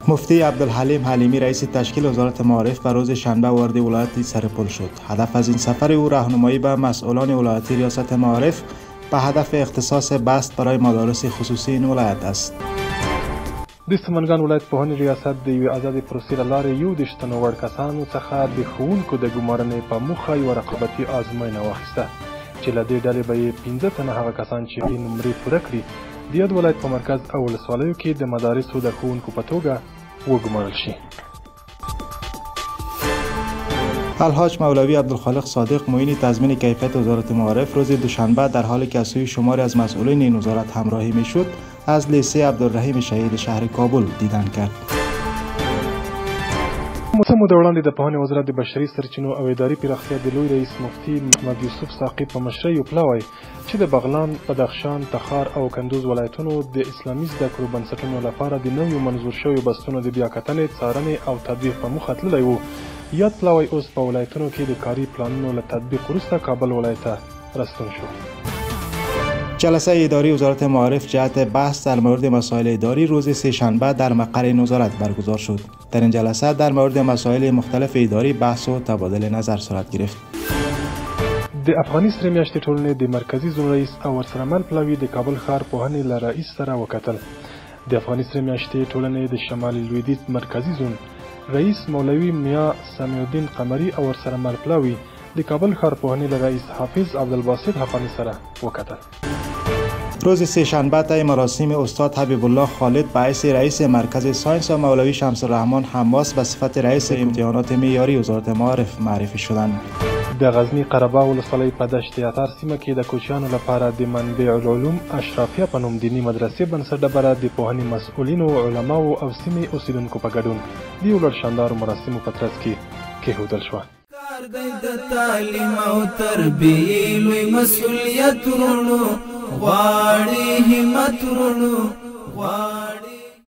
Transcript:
مفتی عبدالحلیم حلیمی رئیس تشکیل وزارت معارف به روز شنبه وارد ولایت سرپل شد. هدف از این سفر او راهنمایی به مسئولان ولایتی ریاست معارف به هدف اختصاص بست برای مدارس خصوصی این ولایت است. د سمنګان ولایت پوهنې ریاست د یوې ازادې پروسې له لارې 21 تنو وړ کسانو څخه د ښوونکو د ګمارنې په موخه یوه رقابتي ازموینه واخیسته چې له دې ډلې به یې 15 تنه هغه کسان چې ښې نمرې پوره کړي د یاد ولایت په مرکز او ولسوالیو کې د مدارسو د ښوونکو په توګه وګمارل شي. الحاج مولوی عبدالخالق صادق معین تضمین کیفیت وزارت معارف روز دوشنبه در حالی که از سوی شماری از مسئولین این وزارت همراهی میشد از لیسه عبدالرحیم شهید شهر کابل دیدن کرد. څه موده وړاندې د پوهنې وزارت د بشري سرچینو او اداري پراختیا د لوی رئیس مفتي محمد یوسف ساقي په مشرۍ یو پلاوی چې د بغلان، بدخشان، تخار او کندوز ولایتونو د اسلامي زده کړو بنسټونو لپاره د نویو منظور شویو بستونو د بیاکتنې، څارنې او تطبیق په موخه تللی و. یاد پلاوی اوس په ولایتونو کې د کاري پلانونو له تطبیق وروسته کابل ولایت ته راستون شو. جلسه اداری وزارت معارف جهت بحث در مورد مسائل اداری روز سه‌شنبه در مقر این وزارت برگزار شد. در این جلسه در مورد مسائل مختلف اداری بحث و تبادل نظر صورت گرفت. د افغاني سرې میاشتې ټولنې د مرکزي زون رئیس او ورسره مل پلاوي د کابل ښار پوهنې له رئیس سره وکتل. د افغاني سرې میاشتې ټولنې د شمال لویدیځ مرکزي زون رئیس مولوي میا سمیع الدین قمري او ورسره مل پلاوي د کابل ښار پوهنې له رئیس حافظ عبدالباسط حقانی سره وکتل. روز سه‌شنبه طی مراسم استاد حبیب الله خالد به حیث رئیس مرکز ساینس و مولوی شمس الرحمن حماس به صفت رئیس امتحانات معیاری وزارت معارف معرفی شدند. د غزنی قره‌باغ ولسوالۍ په دشت اتر سیمه کې د کوچیانو لپاره د منبع العلوم اشرافیه په نوم دیني مدرسې بنسټ ډبره د پوهنې مسؤلینو، علماو او سیمې اوسیدونکو په ګډون د یو لوړ شاندارو مراسمو په ترڅ کې کېښودل شوه. د تعلیم او تربیې لوی مسؤلیت ورونو غواړي همت ورونو غواړي